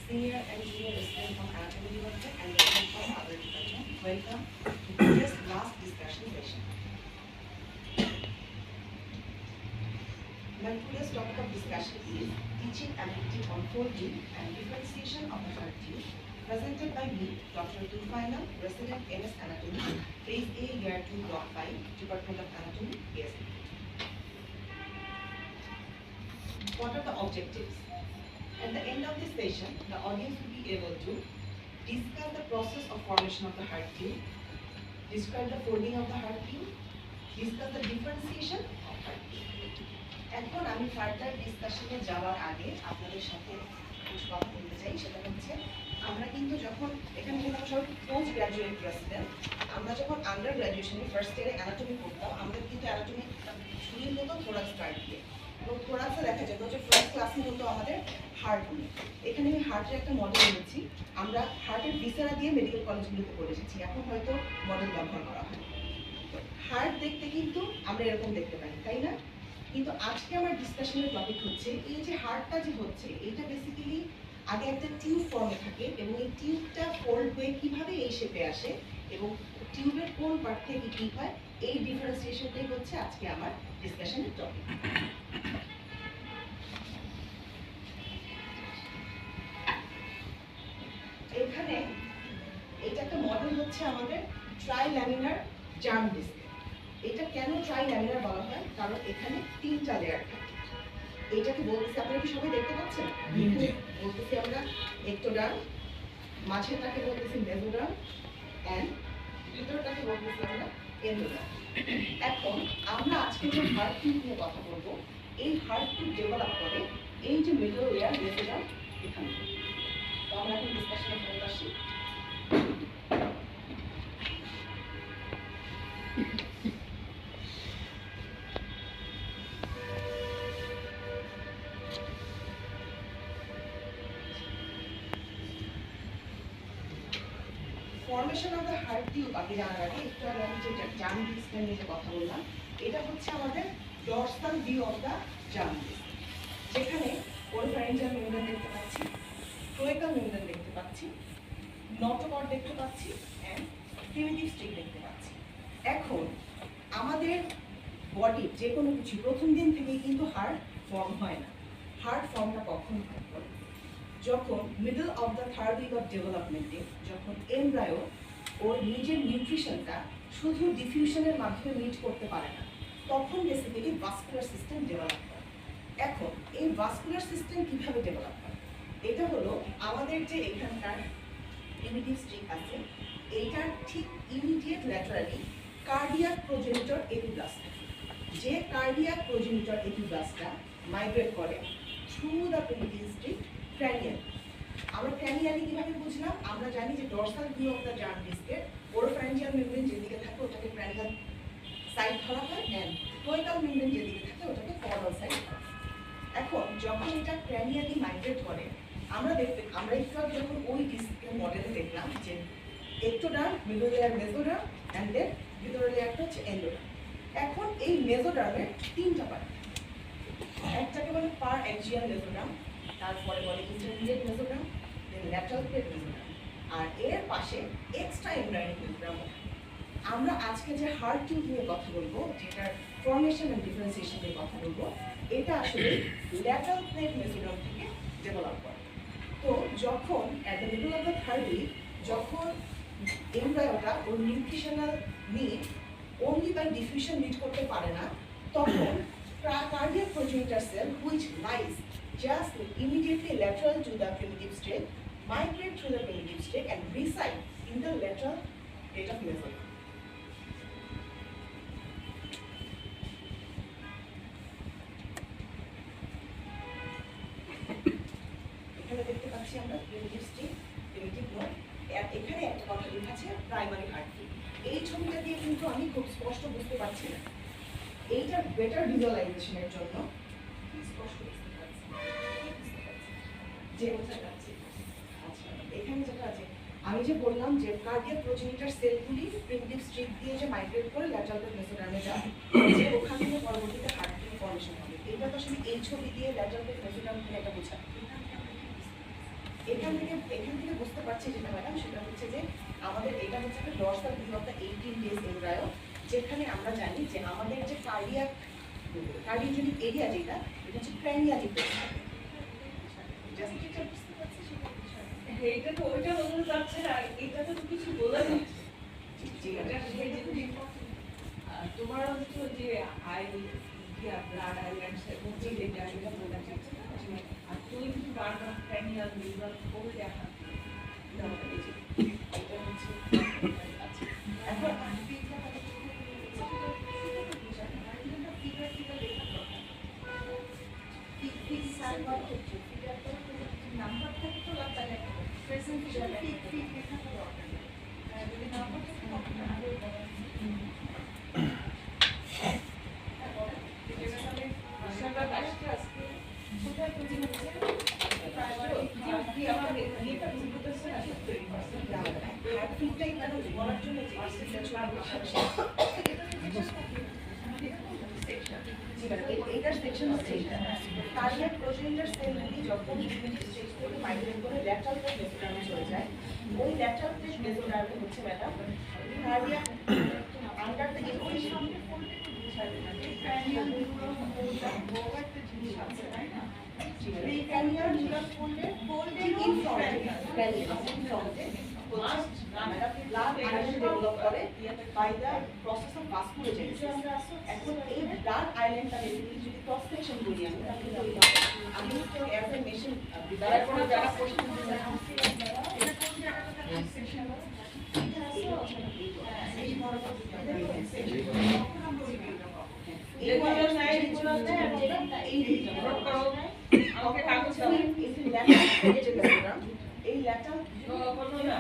senior and junior resident from anatomy department and resident from other department. Welcome to today's last discussion session. My today's topic of discussion is teaching ability on folding and differentiation of the heart tube, presented by me, Dr. Tufaila, resident MS Anatomy, Phase A, Year 2, Block 5, Department of Anatomy, ASP. What are the objectives? At the end of this session, the audience will be able to discuss the process of formation of the heart tube, describe the folding of the heart tube, discuss the differentiation of heart tube. এখন আমি further ডিসকাশনে যাওয়ার আগে আপনাদের সাথে কিছু কথা বলতে চাই। সেটা হচ্ছে আমরা কিন্তু যখন এখানে কিন্তু আমরা সবাই পোস্ট গ্রাজুয়েট রেসিডেন্ট, আমরা যখন আন্ডার গ্রাজুয়েশনে ফার্স্ট ইয়ারে অ্যানাটমি পড়তাম, আমাদের কিন্তু অ্যানাটমি শুরুর মতো থোরাক্স স্টার্ট দিয়ে, এবং থোরাক্সে দেখা যেত যে ফার্স্ট ক্লাসে হতো আমাদের হার্ট নিয়ে। এখানে আমি হার্টের একটা মডেল এনেছি, আমরা হার্টের ভিসেরা দিয়ে মেডিকেল কলেজগুলোতে পড়ে এসেছি, এখন হয়তো মডেল ব্যবহার করা হয়। হার্ট দেখতে কিন্তু আমরা এরকম দেখতে পাই, তাই না? কিন্তু আজকে আমার ডিসকাশনের টপিক হচ্ছে এই যে হার্টটা যে হচ্ছে, এইটা বেসিক্যালি আগে একটা টিউব ফর্মে থাকে এবং এই টিউবটা ফোল্ড হয়ে কিভাবে এই শেপে আসে এবং টিউবের কোন পার্ট থেকে কি হয়, এই ডিফারেন্সিয়েশনটাই হচ্ছে আজকে আমার ডিসকাশনের টপিক। এখানে এটা একটা মডেল হচ্ছে আমাদের ট্রাইল্যামিনার জার্ম ডিস্ক। এটা কেন ট্রাইল্যামিনার বলা হয়? কারণ এখানে তিনটা লেয়ার থাকে। এইটাকে বলতেছি, আপনারা কি সবাই দেখতে পাচ্ছেন? বলতেছি আমরা একটোডার্ম, মাঝেরটাকে বলতেছি মেসোডার্ম, এন্ড ভিতরটাকে বলতেছি আমরা এন্ডোডার্ম। এখন আমরা আজকে যে হার্ট টিউব নিয়ে কথা বলবো, এই হার্ট টিউব ডেভেলপ করে এই যে মিডল লেয়ার মেসোডার্ম এখানে। তো আমরা এখন ডিসকাশনে ফেরত আসি। Formation of the heart tube আগে জানার আগে একটু আগে আমি যে জার্ম ডিস্কটা নিয়ে যে কথা বললাম, এটা হচ্ছে আমাদের dorsal view of the germ disc, যেখানে ওরোফ্যারিঞ্জিয়াল মেমব্রেন দেখতে পাচ্ছি, ক্লোয়াকাল মেমব্রেন দেখতে পাচ্ছি, নটোকর্ড দেখতে পাচ্ছি, এন্ড প্রিমিটিভ স্ট্রিক দেখতে পাচ্ছি। এখন আমাদের বডির যে কোনো কিছু প্রথম দিন থেকেই কিন্তু হার্ট ফর্ম হয় না। হার্ট ফর্মটা কখন হয়? যখন middle of the third week of ডেভেলপমেন্টে, যখন এমব্রায়ো ওর নিজের নিউট্রিশনটা শুধু ডিফিউশনের মাধ্যমে মিট করতে পারে না, তখন বেসিক্যালি ভাস্কুলার সিস্টেম ডেভেলপ করে। এখন এই ভাস্কুলার সিস্টেম কিভাবে ডেভেলপ হয়? এটা হলো আমাদের যে এখানকার প্রিমিটিভ স্ট্রিক আছে, এইটার ঠিক immediate laterally cardiac progenitor epiblast থাকে, যে কার্ডিয়াক প্রোজেনিটর এপিব্লাস্টটা মাইগ্রেট করে through the primitive streak cranial. আমরা ক্র্যানিয়ালি কিভাবে বুঝলাম? আমরা জানি যে dorsal view of the germ ডিস্কের ওরোফ্যারিঞ্জিয়াল মেমব্রেন যেদিকে থাকে ওটাকে ক্র্যানিয়াল সাইড ধরা হয়, এন্ড ক্লোয়াকাল মেমব্রেন যেদিকে থাকে ওটাকে কর্ডাল সাইড ধরা হয়। এখন যখন এটা ক্র্যানিয়ালি মাইগ্রেট করে, আমরা একটু আগে যখন ওই ডিস্কের মডেলে দেখলাম যে ectoderm, middle layer mesoderm, and then ভিতরের লেয়ারটা হচ্ছে এন্ডোডার্ম। এখন এই মেসোডার্মের তিনটা পার্ট, একটাকে বলে পার অ্যাক্সিয়াল মেসোডার্ম, তারপরে বলে ইন্টারমিডিয়েট মেসোডার্ম, দেন ল্যাটারাল প্লেট মেসোডার্ম, আর এর পাশে এক্সট্রা এমব্রায়োনিক মেসোডার্ম। আমরা আজকে যে হার্ট টিউব নিয়ে কথা বলবো, যেটার ফর্মেশন এন্ড ডিফারেন্সিয়েশন নিয়ে কথা বলবো, এটা আসলে ল্যাটারাল প্লেট মেসোডার্ম থেকে ডেভেলপ করে। তো যখন at the middle of the third week, যখন এমব্রায়োটা ওর nutritional need only by diffusion meet করতে পারে না, তখন cardiac progenitor cell which lies just immediately lateral to the primitive state migrate through the primitive state and reside in the lateral plate of mesoderm. এখানে দেখতে পাচ্ছি আমরা primitive state, primitive node. এখানে একটা কথা লেখা আছে প্রাইমারি হার্ট টিউব। এই ছবিটা দিয়ে কিন্তু আমি খুব স্পষ্ট বুঝতে পারছি না, এইটার বেটার ভিজুয়ালাইজেশনের জন্য স্পষ্ট বুঝতে পারছি যে বোঝা যাচ্ছে। আচ্ছা, এখানে যেটা আছে আমি যে বললাম যে কার্ডিয়াক প্রোজেনিটর সেলগুলি প্রিমিটিভ স্ট্রিক দিয়ে যে মাইগ্রেট করে ল্যাটারাল প্লেট মেসোডার্মে যায়, যে ওখান থেকে পরবর্তীতে হার্ট টিউব ফর্মেশন হবে। এটা তো আসলে এই ছবি দিয়ে ল্যাটারাল প্লেট মেসোডার্ম থেকে এটা বোঝা। এখান থেকে বুঝতে পারছি যেটা ম্যাডাম, সেটা হচ্ছে যে আমাদের এটা হচ্ছে একটা dorsal view of the 18 days embryo, যেখানে আমরা জানি যে আমাদের যে কার্ডিওজেনিক এরিয়া যেটা, এটা হচ্ছে ক্র্যানিয়ালি প্লেস। জাস্ট এটা বুঝতে পারছি সেটা বিষয়। এটা তো ওইটা বোঝা যাচ্ছে না, এটা তো কিছু বোঝা যাচ্ছে। জি এটা সেটা খুব ইম্পর্টেন্ট। তোমার হচ্ছে যে ব্লাড আইল্যান্ডস এবং যে এটা সেটা বোঝা যাচ্ছে না। আর তুমি কিন্তু বারবার ক্র্যানিয়াল নিউরাল কোড দেখা এটা হচ্ছে এখন নাম্বার থাকে তো লাগে প্রেজেন্টেশন ফিট লেখা তো দরকার নেই, যদি নাম্বার থাকে তখন আগে এইটার সেকশন হচ্ছে কার্ডিয়াক প্রোজেন্ডার সেলগুলি যখন স্টেজ থেকে মাইগ্রেট করে ল্যাটারাল প্লেট মেসোডার্মে চলে যায়, ওই ল্যাটারাল প্লেট মেসোডার্মে হচ্ছে madam cardiac under the equation cranial neural ফোল্ডটা বড় একটা জিনিস আছে, তাই না? এই ক্র্যানিয়াল নিউরাল ফোল্ডের ফোল্ডের ইন ফ্রন্টে ব্লাড আইল্যান্ড ডেভেলপ করে by the process of vascularization. এখন এই ব্লাড আইল্যান্ডটা বেসিক্যালি যদি ক্রস সেকশন বলি আমি তো অ্যাজ এ মেশিন যারা কোনো যারা প্রশ্ন দিতে এই ল্যাটারাল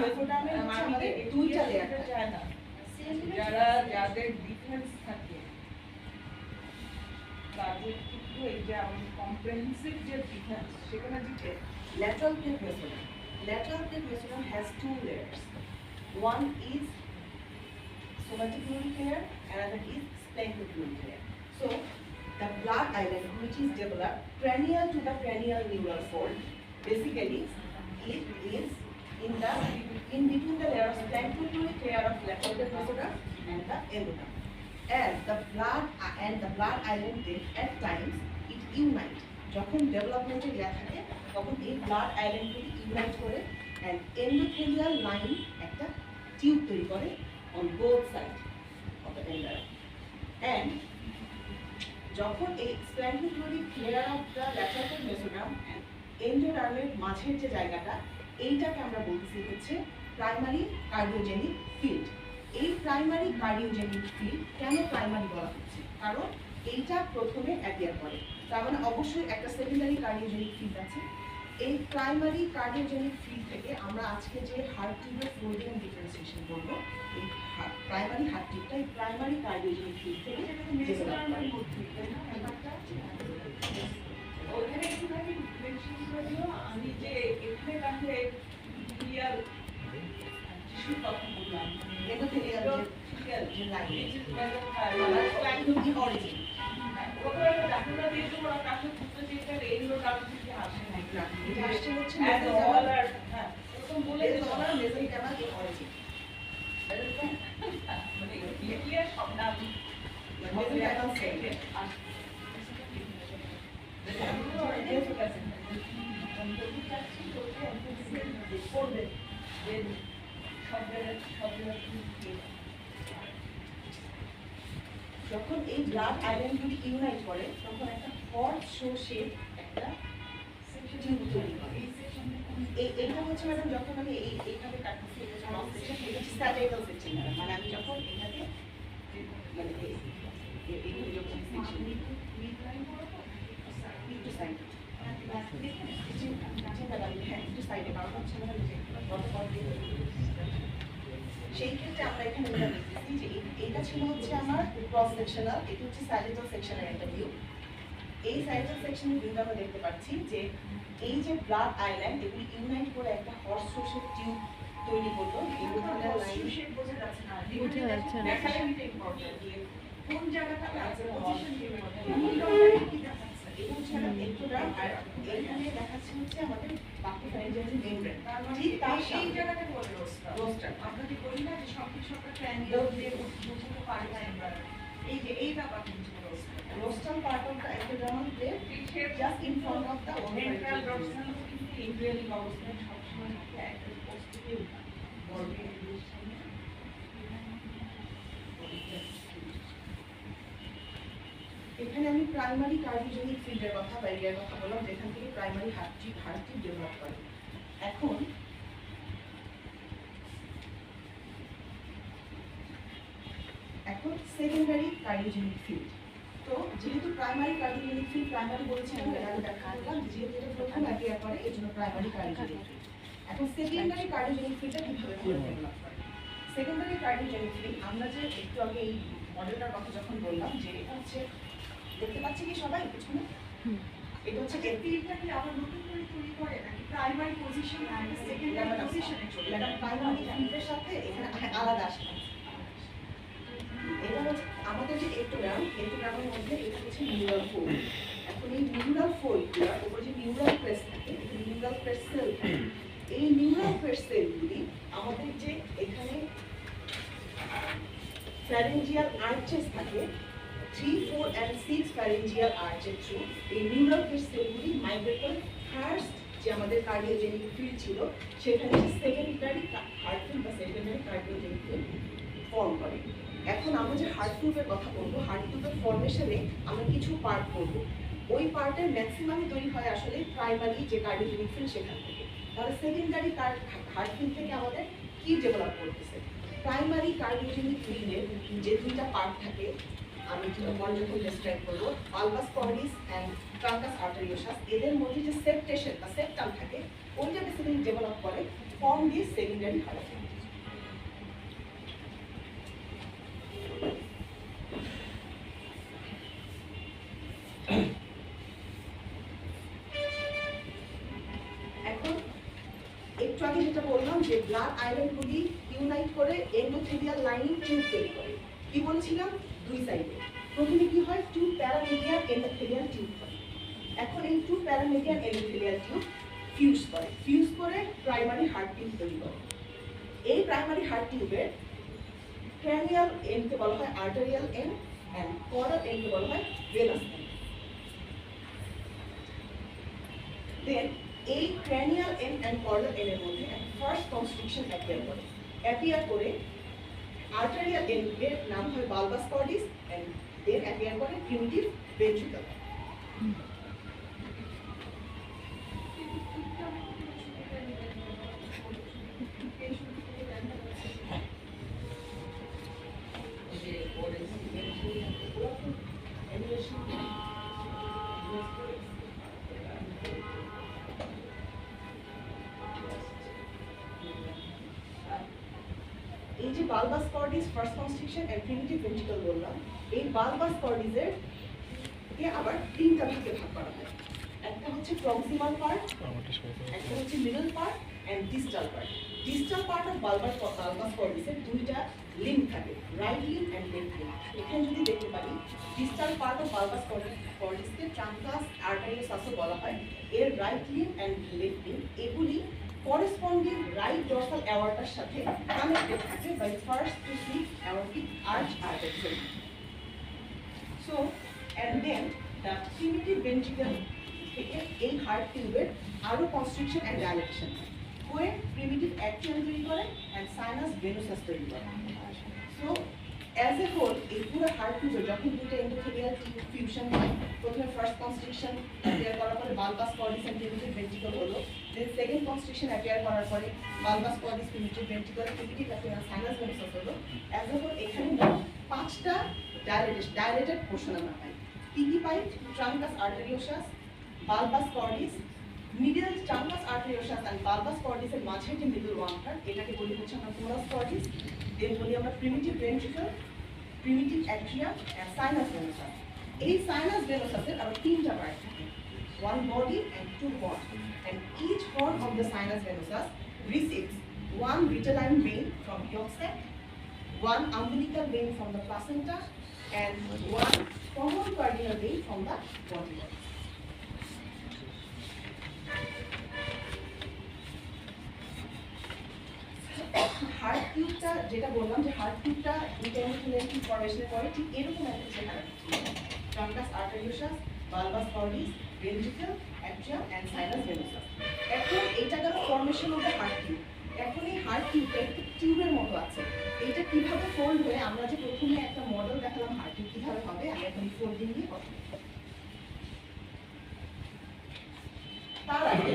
মেসোডার্মের আমাদের দুইটা লেয়ার যায় না, যারা যাদের ডিফারেন্স থাকে তাদের কিন্তু এই যে আমাদের কম্প্রেহেন্সিভ যে ডিফারেন্স সেখানে যে lateral plate mesoderm. Lateral plate mesoderm has two layers. One is somatofluidic layer, another is splanchnofluidic layer. So the blood island, which is developed cranial to the cranial neural fold, basically it is in between the layer of splanchnofluidic layer of lateral plate mesoderm and the endoderm. And the blood island then at times it unites. যখন ডেভেলপমেন্টের ইয়া থাকে তখন এই blood আইল্যান্ডগুলি unite করে and endothelial line একটা tube তৈরি করে on both side of the ender. And যখন এই splanchnopleuric layer of the lateral mesoderm and এন্ডোডার্মের মাঝের যে জায়গাটা, এইটাকে আমরা বলতেছি হচ্ছে প্রাইমারি কার্ডিওজেনিক ফিল্ড। এই প্রাইমারি কার্ডিওজেনিক ফিল্ড কেন প্রাইমারি বলা হচ্ছে? কারণ এইটা প্রথমে অ্যাপিয়ার করে, তার মানে অবশ্যই একটা সেকেন্ডারি কার্ডিওজেনিক ফিল্ড আছে। এই প্রাইমারি কার্ডিওজেনিক ফিল্ড থেকে আমরা আজকে যে হার্ট টিউবের ফোল্ডিং ডিফারেন্সিয়েশন করব, এই প্রাইমারি হার্ট টিউবটা এই প্রাইমারি কার্ডিওজেনিক ফিল্ড থেকে ওখানে একটুখানি মেনশন করিও, আমি যে এখানে কাছে ক্লিয়ার টিস্যু কথা বললাম, এন্ডোথেলিয়াল যে লাইন অরিজিন ওখানে ডাক্তাররা দিয়েছে ওরা কাছে বুঝতে চেয়েছে এইগুলো কারণ থেকে আসে না, এটা আসছে হচ্ছে হ্যাঁ এরকম বলে যে ডলার মেজারি ক্যানাল এর অরিজিন মানে ক্লিয়ার সব নাম মেজারি ক্যানাল সেল যখন এই ব্লাড আইল্যান্ডগুলি ইউনাইট করে তখন একটা হর্স শো শেপ একটা টিউব তৈরি করে। এইটা হচ্ছে ম্যাডাম যখন আমি এইভাবে কাটতেছি, এটা হচ্ছে নন সেকশন, এটা হচ্ছে স্যাটাইটাল সেকশন ম্যাডাম, মানে আমি যখন এটাকে মানে এইভাবে যখন সেকশন একটু সাইড একটু সাইডে কারণ হচ্ছে না সেই ক্ষেত্রে আমরা এখানে এটা দেখতেছি যে এটা ছিল হচ্ছে আমার ক্রস সেকশনাল, এটা হচ্ছে স্যাজিটাল সেকশনের একটা ভিউ। এই স্যাজিটাল সেকশনের ভিউটা আমরা দেখতে পাচ্ছি যে এই যে ব্লাড আইল্যান্ড এগুলি ইউনাইট করে একটা হর্স শো টিউব তৈরি হতো। বোঝা যাচ্ছে না, কোন জায়গাটা আছে পজিশন এবং ছাড়া এন্ডোডার্ম আর এখানে দেখাচ্ছে হচ্ছে আমাদের বাকি ফ্যারেঞ্জিয়াল মেমব্রেন। তার মানে ঠিক তার এই সামনে জায়গাটা বলে রোস্টার রোস্টার আমরা যে বলি না যে সবকিছু একটা ট্রায়াঙ্গেল দিয়ে বুঝতে পারি না আমরা এই যে এই ব্যাপারটা হচ্ছে roaster rostral part of the ectodermal plate পিঠের just in front of the ventral oropharyngeal dorsal কিন্তু ইন্দ্রিয়ালিক অবস্থায় সবসময় থাকে একটা পজিটিভ বলবে এখানে আমি প্রাইমারি কার্ডিওজেনিক ফিল্ডের কথা বা এরিয়ার কথা বললাম যেখান থেকে প্রাইমারি হার্টটি ডেভেলপ করে। এখন সেকেন্ডারি কার্ডিওজেনিক ফিল্ড। তো যেহেতু প্রাইমারি কার্ডিওজেনিক ফিল্ড প্রাইমারি বলেছিলাম এর আগে দেখা দিলাম যেহেতু এটা প্রথম অ্যাপিয়ার করে এই জন্য প্রাইমারি কার্ডিওজেনিক ফিল্ড। এখন সেকেন্ডারি কার্ডিওজেনিক ফিল্ডটা কিভাবে ডেভেলপ করে? সেকেন্ডারি কার্ডিওজেনিক ফিল্ড আমরা যে একটু আগে এই মডেলটার কথা যখন বললাম যে এটা হচ্ছে দেখতে পাচ্ছি কি সবাই পিছনে, এটা হচ্ছে ফিল্ডটাকে আবার নতুন করে তৈরি করে নাকি প্রাইমারি পজিশন আর সেকেন্ডারি পজিশনে চলে এটা প্রাইমারি ফিল্ডের সাথে এখানে আলাদা আসে। এটা হচ্ছে আমাদের যে এক্টোগ্রামের মধ্যে এটা হচ্ছে নিউরাল ফোল্ড। এখন এই নিউরাল ফোল্ডগুলোর উপরে যে নিউরাল ক্রেস্ট থাকে, নিউরাল ক্রেস্ট সেল থাকে, এই নিউরাল ক্রেস্ট সেলগুলি আমাদের যে এখানে ফ্যারিঞ্জিয়াল আর্চেস থাকে 3, 4 and 6 ফ্যারিঞ্জিয়াল আর্চের থ্রু এই নিউরাল ক্রেস্ট সেলগুলি মাইগ্রেট করে ফার্স্ট যে আমাদের কার্ডিওজেনিক ফিল্ড ছিল সেখানে সেকেন্ডারি হার্ট ফিল্ড বা সেকেন্ডারি কার্ডিওজেনিক ফিল্ড ফর্ম করে। এখন আমরা যে হার্ট টিউবের কথা বলবো, হার্ট টিউবের ফর্মেশনে আমরা কিছু পার্ট করবো। ওই পার্টের ম্যাক্সিমামই তৈরি হয় আসলে প্রাইমারি যে কার্ডিওজেনিক ফিল্ড সেখান থেকে। তাহলে সেকেন্ডারি হার্ট ফিল্ড থেকে আমাদের কি ডেভেলপ করতেছে? প্রাইমারি কার্ডিওজেনিক ফিল্ডের যে দুইটা পার্ট থাকে আমি যখন ডেসক্রাইব করবো, বালবাস কর্ডিস অ্যান্ড ট্রাঙ্কাস আর্টেরিওসাস, এদের মধ্যে যে সেপ্টেশন বা সেপ্টাম থাকে ওইটা বেসিক্যালি ডেভেলপ করে ফর্ম দিয়ে সেকেন্ডারি হার্ট ফিল্ড। এখন একটু আগে যেটা বললাম যে ব্লাড আয়রনগুলি ইউনাইট করে এন্ডোথেলিয়াল লাইনিং টিউব তৈরি করে। কি বলছিলাম? দুই সাইডে। প্রথমে কি হয়? 2 প্যারামিডিয়াল এন্ডোথেলিয়াল টিউব হয়। এখন এই 2 প্যারামিডিয়াল এন্ডোথেলিয়াল টিউব ফিউজ করে প্রাইমারি হার্ট টিউব তৈরি করে। এই প্রাইমারি হার্ট টিউবের ক্র্যানিয়াল এন্ডকে বলা হয় আর্টেরিয়াল এন্ড এন্ড কর্ডাল এন্ডকে বলা হয় ভেনাস এন্ড। দেন এই ক্র্যানিয়াল এন্ড এন্ড কর্ডাল এন্ডের মধ্যে ফার্স্ট কনস্ট্রিকশন অ্যাপিয়ার করে আর্টেরিয়াল এন্ডের নাম হয় bulbus cordis and then appear করে প্রিমিটিভ ভেন্ট্রিকল। এই যে bulbus cordis first constriction and primitive ventricle বললাম, এই বালবাস কর্ডিসের কে আবার তিনটা ভাগে ভাগ করা হয়। একটা হচ্ছে প্রক্সিমাল পার্ট, একটা হচ্ছে middle part and distal part. Distal part of bulbus কর্ডিসের দুইটা লিম্ব থাকে, right limb and left limb. এখানে যদি দেখতে পারি ডিস্টাল পার্ট অফ বালবাস কর্ডিসকে ট্রাঙ্কাস আর্টেরিওসাসও বলা হয়। এর right limb and left limb এগুলি corresponding right dorsal aorta's সাথে connected থাকে by first to sixth aortic arch artery. So and then the primitive ventricle থেকে এই হার্ট টিউবের আরো কনস্ট্রিকশন এন্ড ডাইলেশন হয়ে প্রিমিটিভ অ্যাট্রিয়াম তৈরি করে এন্ড সাইনাস ভেনুসাস তৈরি করে। সো অ্যাজ এ হোল এই পুরো হার্ট টিউবে যখন দুটো এন্ডোথেলিয়াল টিউব ফিউশন হয়, প্রথমে ফার্স্ট কনস্ট্রিকশন অ্যাপিয়ার করার পরে bulbus cordis and primitive ventricle হলো, দেন সেকেন্ড কনস্ট্রিকশন অ্যাপিয়ার করার পরে bulbus cordis primitive ventricle primitive appear sinus venosus হলো। অ্যাজ এ হোল এখানে পাঁচটা ডাইলেটেড পোর্শন আমরা পাই। টিপি পাই ট্রাঙ্কাস arteriosus, bulbus কর্ডিস, middle ট্রাঙ্কাস arteriosus and বালবাস কর্ডিসের মাঝে যে মিডল ওয়ান পার্ট এটাকে বলি হচ্ছে আমরা কোরাস কর্ডিস, দেন বলি আমরা primitive ventricle, primitive atrium and sinus venosus. এই সাইনাস ভেনুসাসের আবার তিনটা পার্ট থাকে, one body and two horns, and each horn of the sinus venosus receives one vitelline vein from yolk sac, one umbilical vein from the placenta, and one common cardinal vein from the body. Heart টিউবটা যেটা বললাম যে heart টিউবটা intermediate ফরমেশনে পড়ে ঠিক এরকম একটা চেহারা truncus arteriosus bulbus cordis ventricle atrium and sinus venosus এখন এটা গেল formation of the heart tube এখন এই হার্ট টিউবটা একটু টিউবের মতো আছে এটা কিভাবে ফোল্ড হয়ে আমরা যে প্রথমে একটা মডেল দেখালাম হার্ট টিউব কিভাবে হবে আমি এখন ফোল্ডিং নিয়ে কথা বলবো তার আগে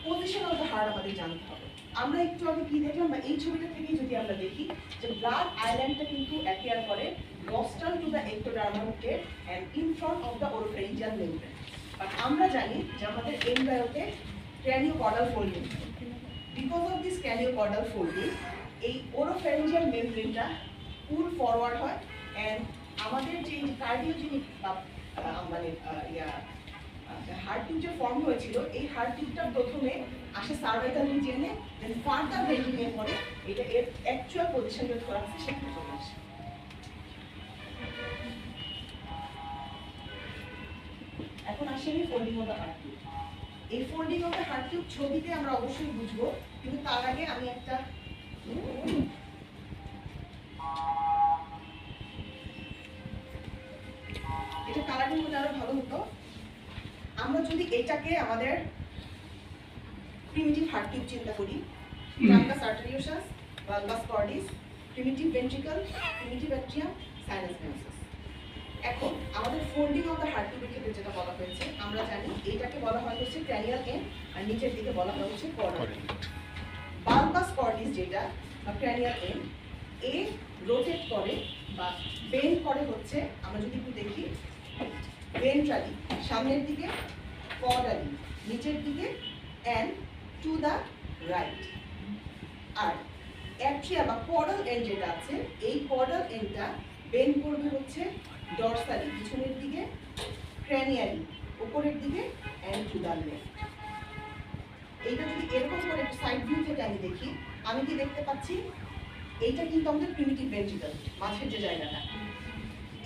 পজিশন অফ দ্য হার্ট আমাদের জানতে হবে আমরা একটু আগে কি দেখলাম বা এই ছবিটা থেকেই যদি আমরা দেখি যে ব্লাড আইল্যান্ডটা কিন্তু অ্যাপিয়ার করে rostral to the ectodermal plate and in front of the oropharyngeal membrane but আমরা জানি যে আমাদের এমব্রায়োতে craniocaudal folding because of this craniocaudal folding এই ওরোফ্যারিঞ্জিয়াল মেমব্রেনটা পুল ফরওয়ার্ড হয় এন্ড আমাদের যে কার্ডিওজেনিক বা মানে হার্ট টিউব যে ফর্ম হয়েছিল এই হার্ট টিউবটা প্রথমে আসে সার্ভাইকাল রিজিয়নে দেন ফার্দার বেন্ডিং এর পরে এটা এর অ্যাকচুয়াল পজিশন যে থোরাক্সে সেখানে চলে আসে এখন আসি আমি folding of the heart tube এই folding of the heart tube ছবিতে আমরা অবশ্যই বুঝবো কিন্তু তার আগে আমি একটা এটা কালারিং হলে আরো ভালো হতো আমরা যদি এটাকে আমাদের প্রিমিটিভ হার্ট টিউব চিন্তা করি truncus arteriosus bulbus cordis primitive ventricle primitive atrium sinus venosus এখন আমাদের ফোল্ডিং অফ দ্য হার্ট টিউবের ক্ষেত্রে যেটা বলা হয়েছে আমরা জানি এটাকে বলা হয় হচ্ছে ক্র্যানিয়াল এন্ড আর নিচের দিকে বলা হয় হচ্ছে কর্ডাল বালবাস কর্ডিস যেটা বা ক্র্যানিয়াল এন্ড এ রোটেট করে বা বেন্ড করে হচ্ছে আমরা যদি একটু দেখি ভেন্ট্রালি সামনের দিকে কর্ডালি নিচের দিকে এন্ড টু দ্য রাইট আর অ্যাট্রিয়া বা কর্ডাল এন্ড যেটা আছে এই কর্ডাল এন্ডটা বেন্ড করবে হচ্ছে ডরসালি পিছনের দিকে ক্র্যানিয়ালি উপরের দিকে এন্ড টু দ্য লেফট এইটা যদি এরকম করে সাইড ভিউ থেকে আমি দেখি আমি কি দেখতে পাচ্ছি এইটা কিন্তু আমাদের প্রিমিটিভ ভেন্ট্রিকল মাঝের যে জায়গাটা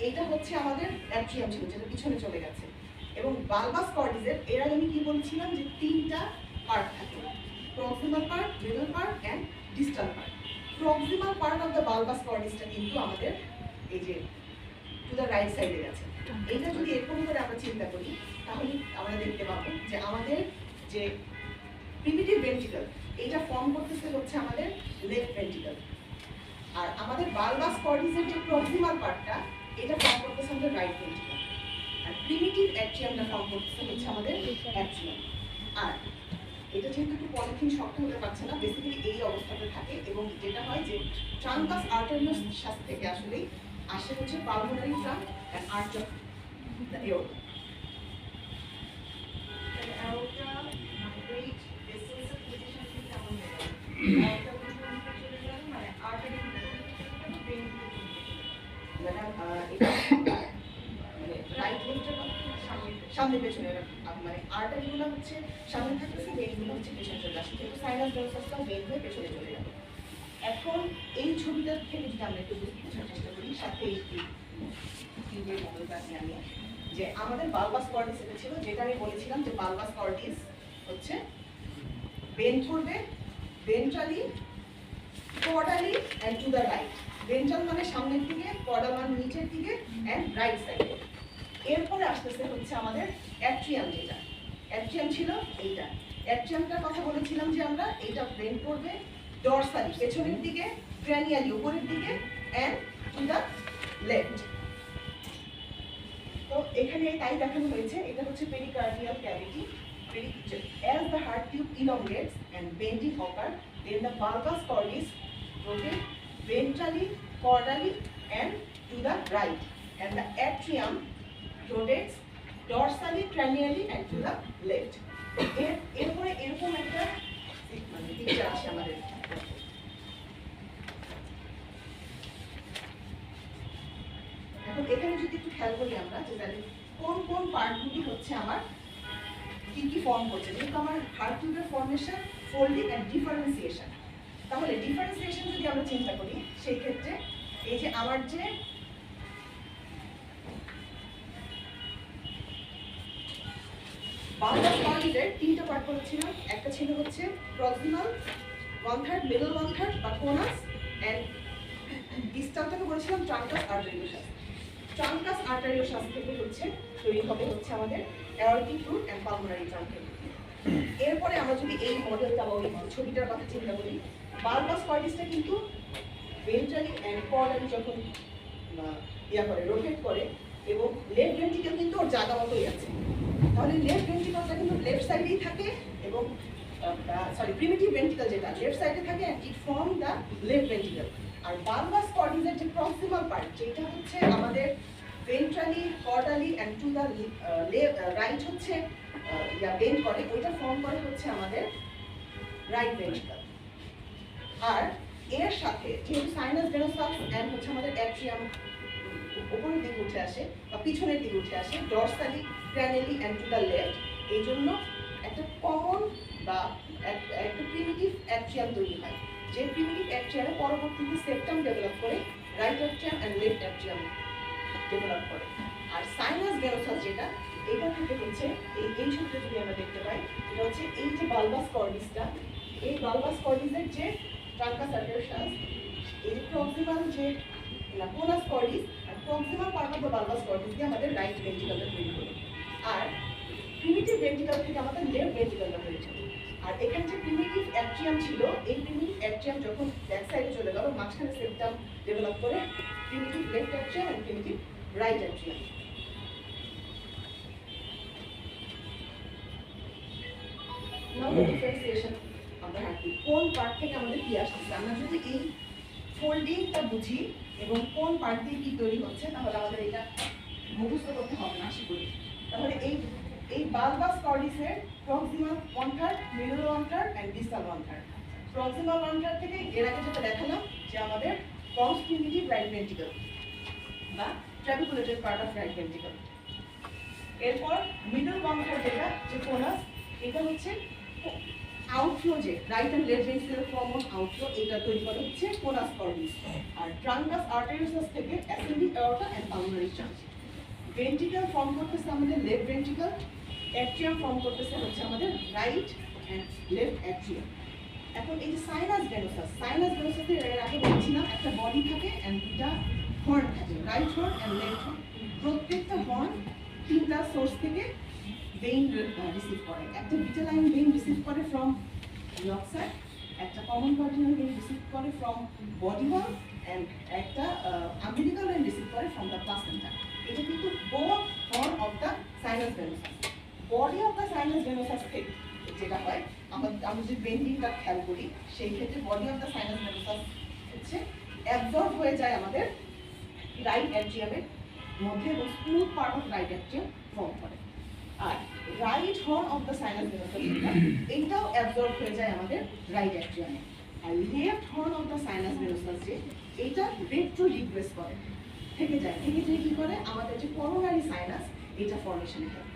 এটা হচ্ছে আমাদের অ্যাট্রিয়াম ছিল যেটা পিছনে চলে গেছে এবং বালবাস কর্ডিসের এর আগে আমি কি বলছিলাম যে তিনটা পার্ট থাকে proximal part middle part and distal part proximal part of the bulbus কর্ডিসটা কিন্তু আমাদের এই যে টু দ্য রাইট সাইডে গেছে এটা যদি এরকম করে আমরা চিন্তা করি তাহলে আমরা দেখতে পাবো যে আমাদের যে প্রিমিটিভ ভেন্ট্রিকল এটা ফর্ম করতেছে হচ্ছে আমাদের লেফট ভেন্ট্রিকল আর আমাদের বালবাস কর্ডিসের যে প্রক্সিমাল পার্টটা এটা ফর্ম করতেছে আমাদের রাইট ভেন্ট্রিকল আর প্রিমিটিভ অ্যাট্রিয়ামটা ফর্ম করতেছে হচ্ছে আমাদের অ্যাট্রিয়াম আর এটা যেহেতু একটু পলিথিন শক্ত হতে পারছে না বেসিক্যালি এই অবস্থাতে থাকে এবং যেটা হয় যে ট্রাঙ্কাস আর্টেরিওসাস থেকে আসলে আসে হচ্ছে pulmonary trunk and arch of the aorta aorta migrate vessels এর পজিশন কিন্তু এমন হয়ে গেল aorta পর্যন্ত চলে গেল মানে আর্টারি ব্রেন এটা মানে রাইট লেফটের সামনে পেছনে মানে আর্টারিগুলো হচ্ছে সামনে থাকতেছে ভেইনগুলো হচ্ছে পেছনে চলে আসছে কিন্তু সাইনাস ভেনোসাসটাও ভেইন হয়ে পেছনে চলে গেল এখন এই ছবিটা থেকে যদি আমরা একটু বোঝার চেষ্টা করি সাথে এই টিউবের মডেলটা আমি যে আমাদের বালবাস কর্ডিস এটা ছিল যেটা আমি বলেছিলাম যে বালবাস কর্ডিস হচ্ছে বেন্ড করবে ventrally caudally and to the right ventral মানে সামনের দিকে কর্ডাল মানে নিচের দিকে এন্ড রাইট সাইডে এরপরে আসতেছে হচ্ছে আমাদের অ্যাট্রিয়াম যেটা অ্যাট্রিয়াম ছিল এইটা অ্যাট্রিয়ামটার কথা বলেছিলাম যে আমরা এইটা বেন্ড করবে ডরসালি পেছনের দিকে ক্র্যানিয়ালি উপরের দিকে এন্ড টু দ্য লেফট তো এখানে তাই দেখানো হয়েছে এটা হচ্ছে pericardial cavity as the heart tube elongates and bending occur then the valgus cordis rotate ventrally caudally and to the right and the atrium rotates dorsally cranially and to the left এরপরে এরকম একটা মানে picture আছে আমাদের এখন এখানে যদি একটু খেয়াল করি আমরা যে তাহলে কোন কোন পার্টগুলি হচ্ছে আমার কি কি ফর্ম করছে যেহেতু আমার হার্ট টিউবের ফর্মেশন ফোল্ডিং এন্ড ডিফারেন্সিয়েশন তাহলে ডিফারেন্সিয়েশন যদি আমরা চিন্তা করি সেই ক্ষেত্রে এই যে আমার যে বালবাস কর্ডিসের তিনটা পার্ট বলেছিলাম একটা ছিল হচ্ছে প্রক্সিমাল 1/3 মিডল 1/3 বা কোনাস এন্ড ডিস্টালটাকে বলেছিলাম ট্রাঙ্কাস আর্টেরিওসাস। ট্রাঙ্কাস আর্টেরিওসাস থেকে হচ্ছে তৈরি হবে হচ্ছে আমাদের অ্যাওরটিক রুট এন্ড পালমোনারি ট্রাঙ্কেল। এরপরে আমরা যদি এই মডেলটা বা ওই ছবিটার কথা চিন্তা করি, বালবাস কর্ডিসটা কিন্তু ভেন্ট্রালি এন্ড কর্ডালি যখন রোটেট করে এবং লেফট ভেন্ট্রিকেল কিন্তু ওর জায়গা মতোই আছে, তাহলে লেফট ভেন্ট্রিকেলটা কিন্তু লেফট সাইডেই থাকে এবং প্রিমিটিভ ভেন্ট্রিকেল যেটা লেফট সাইডে থাকে and it form the left ventricle. আর বালবাস কর্ডিসের যে প্রক্সিমাল পার্ট যেটা হচ্ছে আমাদের ventrally caudally and to the right হচ্ছে বেন্ড করে, ওইটা ফর্ম করে হচ্ছে আমাদের রাইট ভেন্ট্রিকেল। আর এর সাথে যেহেতু সাইনাস ভেনোসাস এন্ড হচ্ছে আমাদের অ্যাট্রিয়াম উপরের দিকে উঠে আসে বা পিছনের দিকে উঠে আসে, ডরসালি ক্র্যানিয়ালি এন্ড টু দ্য লেফট, এই জন্য একটা কমন বা একটা প্রিমিটিভ অ্যাট্রিয়াম তৈরি হয়, যে প্রিমিটিভ অ্যাট্রিয়ামে পরবর্তীতে সেপ্টাম ডেভেলপ করে right atrium and left atrium develop করে। আর সাইনাস ভেনোসাস যেটা, এটা থেকে হচ্ছে এই সূত্রে যদি আমরা দেখতে পাই, এটা হচ্ছে এই যে বালবাস কর্ডিসটা, এই বালবাস কর্ডিসের যে ট্রাঙ্কাস আর্টেরিওসাস, এই প্রক্সিমাল যে কোনাস cordis R proximal part of the বালবাস কর্ডিস দিয়ে আমাদের রাইট ভেন্ট্রিকেলটা তৈরি করে, আর প্রিমিটিভ ভেন্ট্রিকেল থেকে আমাদের লেফট ভেন্ট্রিকেলটা তৈরি করে। আর এখানে যে প্রিমিটিভ অ্যাট্রিয়াম ছিল, এই প্রিমিটিভ অ্যাট্রিয়াম যখন ব্যাক সাইডে চলে গেল, মাঝখানে সেপ্টাম ডেভেলপ করে primitive left atrium and primitive right atrium. Now the differentiation আমরা হাঁটি কোন পার্ট থেকে আমাদের কি আসছে। আমরা যদি এই ফোল্ডিংটা বুঝি এবং কোন পার্ট দিয়ে কি তৈরি হচ্ছে, তাহলে আমাদের এটা মুখস্থ করতে হবে না আশা করি। তাহলে এই বালবাস কর্ডিসের proximal 1/3, middle 1/3 and distal 1/3। Proximal 1/3 থেকে এর আগে যেটা দেখালাম যে আমাদের পন্স প্রিমিটিভ রাইট ভেন্ট্রিকেল বা trabeculated part of right ventricle. এরপর মিডল 1/3 যেটা যে কোনাস, এটা হচ্ছে আউটফ্লো, যে right and left ventricle common outflow, এটা তৈরি করে হচ্ছে কোনাস কর্ডিস। আর ট্রাঙ্কাস আর্টেরিওসাস থেকে ascending aorta and pulmonary trunk. Ventricle form করতেছে আমাদের লেফট ভেন্ট্রিকেল, অ্যাট্রিয়াম ফর্ম করতেছে হচ্ছে আমাদের রাইট এন্ড লেফট অ্যাট্রিয়াম। এখন এই যে সাইনাস ভেনোসাসে এর আগে বলছিলাম একটা বডি থাকে এন্ড দুটা হর্ন থাকে, right horn and left horn. প্রত্যেকটা হর্ন তিনটা সোর্স থেকে ভেইন রিসিভ করে, একটা ভিটালাইন ভেইন রিসিভ করে ফ্রম লক্সার, একটা কমন কার্ডিনাল ভেইন রিসিভ করে ফ্রম বডি ওয়াল এন্ড একটা আম্বিলিকাল ভেইন রিসিভ করে ফ্রম দ্য প্লাসেন্টা। এটা কিন্তু both horn of the sinus venosus. Body of the sinus venosus থেকে যেটা হয়, আমরা যদি বেন্ডিংটা খেয়াল করি, সেই ক্ষেত্রে body of the sinus venosus হচ্ছে অ্যাবজর্ব হয়ে যায় আমাদের রাইট অ্যাট্রিয়ামের মধ্যে এবং smooth part of right atrium form করে। আর right horn of the sinus venosus এইটাও অ্যাবজর্ব হয়ে যায় আমাদের রাইট অ্যাট্রিয়ামে। আর left horn of the sinus venosus যে এইটা রেট্রো রিগ্রেস করে, থেকে যায় কি করে আমাদের যে করোনারি সাইনাস, এটা ফর্মেশনে থাকে।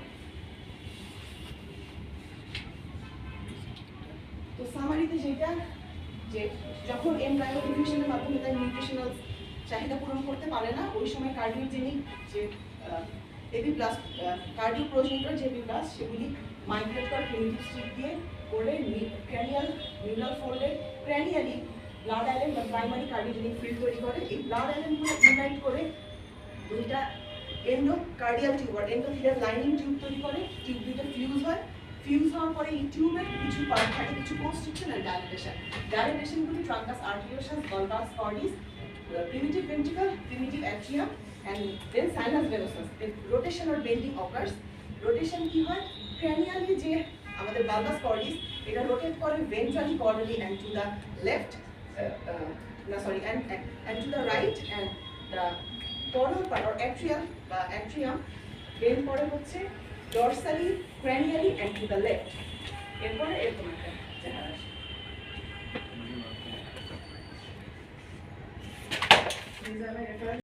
তো সামারিতে যেটা, যে যখন এমব্রায়ো ডিফিউশনের মাধ্যমে তার নিউট্রিশনাল চাহিদা পূরণ করতে পারে না, ওই সময় কার্ডিওজেনিক যে এপিপ্লাস্ট, কার্ডিও প্রোজেনিটর যে এপিপ্লাস্ট, সেগুলি মাইগ্রেট করে প্রিমিটিভ স্ট্রিপ দিয়ে করে ক্র্যানিয়াল নিউরাল ফোল্ডে ক্র্যানিয়ালি ব্লাড আইল্যান্ড বা প্রাইমারি কার্ডিওজেনিক ফিল্ড তৈরি করে। এই ব্লাড আইল্যান্ডগুলো ইউনাইট করে দুইটা এন্ডোকার্ডিয়াল টিউব আর এন্ডোথিলিয়াল লাইনিং টিউব তৈরি করে, টিউব দুইটা ফিউজ হয়, ফিউজ হওয়ার পরে এই টিউবের কিছু পার্ট থাকে, কিছু constriction R ডাইলেটেশনগুলি ট্রাঙ্কাস arteriosus, bulbus কর্ডিস, primitive ventricle, primitive atrium, and then sinus venosus. Then rotation or bending occurs. Rotation কি হয়, cranially যে আমাদের বালবাস কর্ডিস, এটা রোটেট করে ventrally, caudally and to the left, and to the right, and the caudal part or atrial বা atrium bend করে হচ্ছে dorsally, cranially and to the left. এরপরে এরকম একটা চেহারা আসে। These are my reference.